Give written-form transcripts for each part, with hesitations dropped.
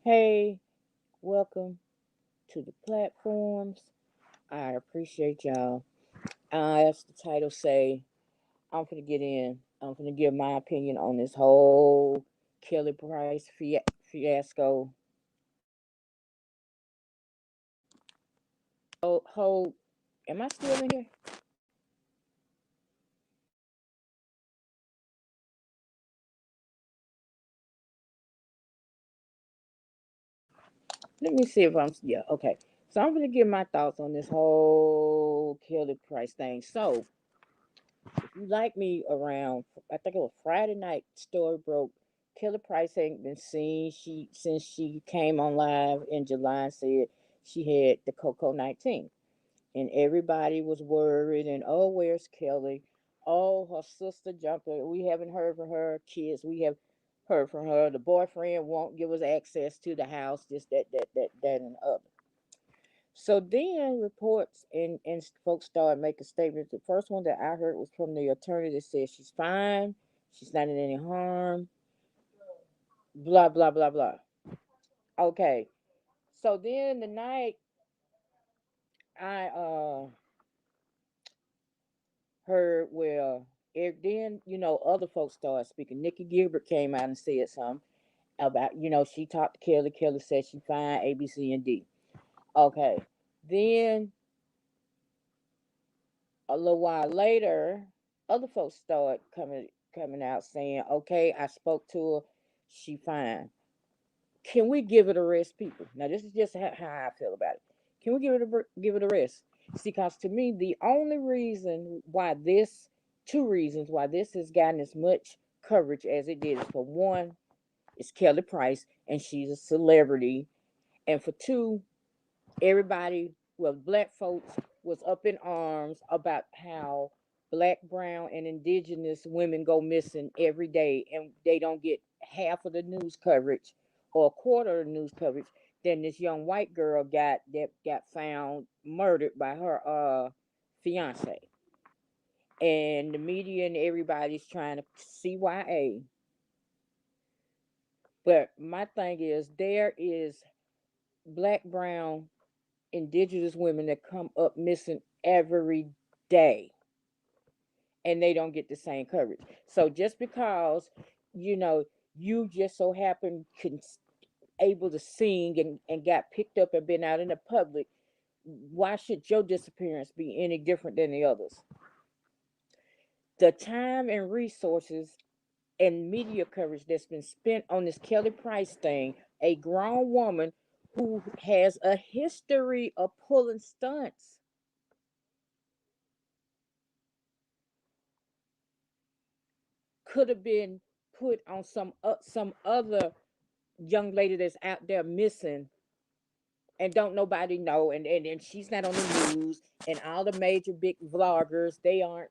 Hey, welcome to the platforms. I appreciate y'all. As the title say, I'm gonna get in. I'm gonna give my opinion on this whole Kelly Price fiasco. Whole, am I still in here? Let me see if I'm yeah okay. So I'm gonna give my thoughts on this whole Kelly Price thing. So if you like me around, I think it was Friday night. Story broke. Kelly Price ain't been seen. Since she came on live in July and said she had the Coco 19, and everybody was worried. And oh, where's Kelly? Oh, her sister jumped her. We haven't heard from her. Kids, we have heard from her. The boyfriend won't give us access to the house. This, that, and the other. So then reports and folks started making statements. The first one that I heard was from the attorney that said she's fine, she's not in any harm, blah blah blah blah. Okay. So then the night I heard then other folks started speaking. Nikki Gilbert came out and said something about she talked to Kelly. Kelly said she fine, A B C and D. Okay. Then a little while later, other folks start coming out saying, "Okay, I spoke to her, she fine. Can we give it a rest, people?" Now, this is just how I feel about it. Can we give it a rest? See, because to me, the only reason why two reasons why this has gotten as much coverage as it did is for one, it's Kelly Price, and she's a celebrity, and for two, everybody, well, black folks was up in arms about how black, brown, and indigenous women go missing every day, and they don't get half of the news coverage or a quarter of the news coverage than this young white girl got found murdered by her fiance. And the media and everybody's trying to CYA. But my thing is, there is black, brown, indigenous women that come up missing every day, and they don't get the same coverage. So just because you know you just so happen able to sing and got picked up and been out in the public, why should your disappearance be any different than the others? The time and resources and media coverage that's been spent on this Kelly Price thing, a grown woman who has a history of pulling stunts, could have been put on some other young lady that's out there missing and don't nobody know, and she's not on the news, and all the major big vloggers, they aren't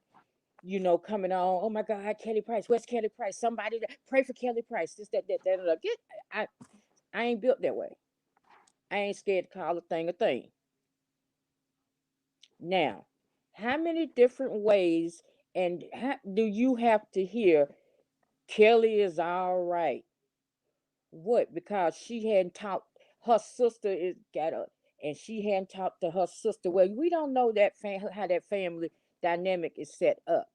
coming on. Oh my God, Kelly Price, where's Kelly Price? Somebody pray for Kelly Price. This that. Get, I I ain't built that way. I ain't scared to call a thing a thing. Now, how many different ways and how, do you have to hear Kelly is all right? What? Because she hadn't talked. Her sister is got a, and she hadn't talked to her sister. Well, we don't know how that family dynamic is set up.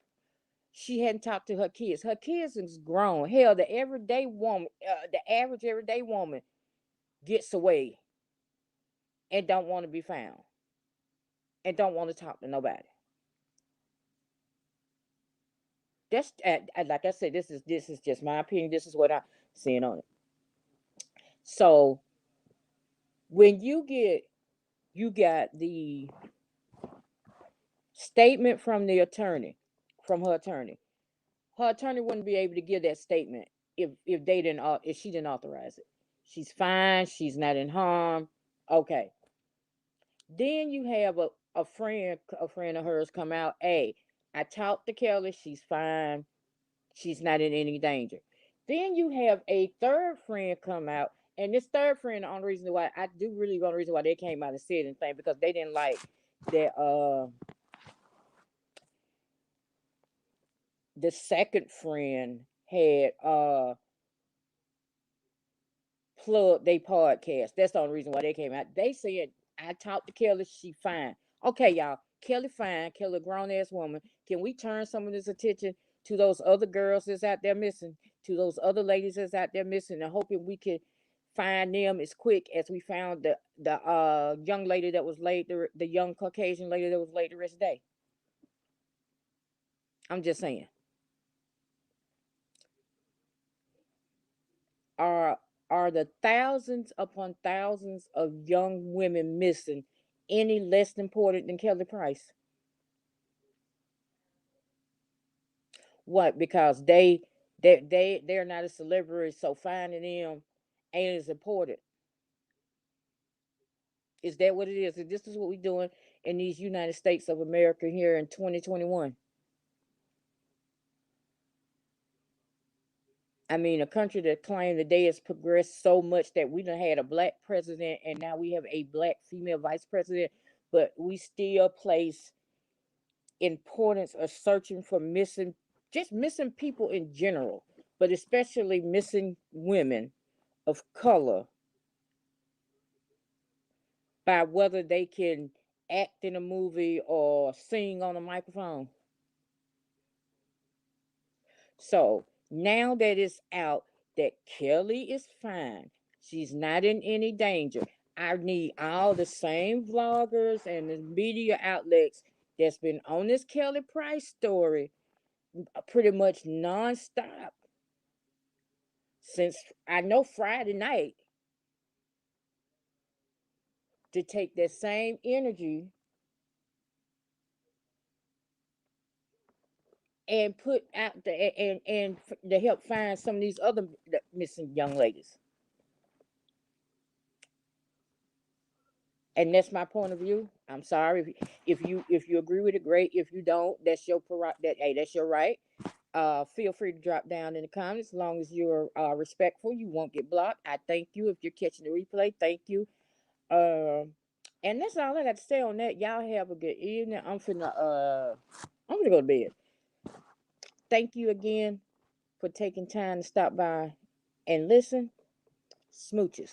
She hadn't talked to her kids. Her kids is grown. Hell, the average everyday woman gets away and don't want to be found and don't want to talk to nobody. That's like I said. This is just my opinion. This is what I'm seeing on it. So when you got the statement from the attorney, from her attorney. Her attorney wouldn't be able to give that statement if she didn't authorize it. She's fine. She's not in harm. Okay. Then you have a friend of hers come out. Hey, I talked to Kelly. She's fine. She's not in any danger. Then you have a third friend come out, and this third friend, the only reason why I do really want the reason why they came out and said anything because they didn't like that the second friend had plug they podcast. That's the only reason why they came out. They said, I talked to Kelly, she fine. Okay, y'all. Kelly fine. Kelly grown ass woman. Can we turn some of this attention to those other girls that's out there missing, to those other ladies that's out there missing, and hoping we can find them as quick as we found the young lady that was laid, the young Caucasian lady that was laid the rest of the day. I'm just saying. Are are the thousands upon thousands of young women missing any less important than Kelly Price? What? Because they're not a celebrity, so finding them ain't as important. Is that what it is? And this is what we're doing in these United States of America here in 2021. I mean, a country that claimed the day has progressed so much that we done had a black president and now we have a black female vice president, but we still place importance of searching for missing, just missing people in general, but especially missing women of color by whether they can act in a movie or sing on a microphone. So now that it's out that Kelly is fine, she's not in any danger. I need all the same vloggers and the media outlets that's been on this Kelly Price story pretty much nonstop since I know Friday night to take that same energy and put out the and to help find some of these other missing young ladies. And that's my point of view. I'm sorry if you agree with it, great. If you don't, that's your that's your right. Feel free to drop down in the comments. As long as you're respectful, you won't get blocked. I thank you. If you're catching the replay, thank you. And that's all I got to say on that. Y'all have a good evening. I'm gonna go to bed. Thank you again for taking time to stop by and listen. Smooches.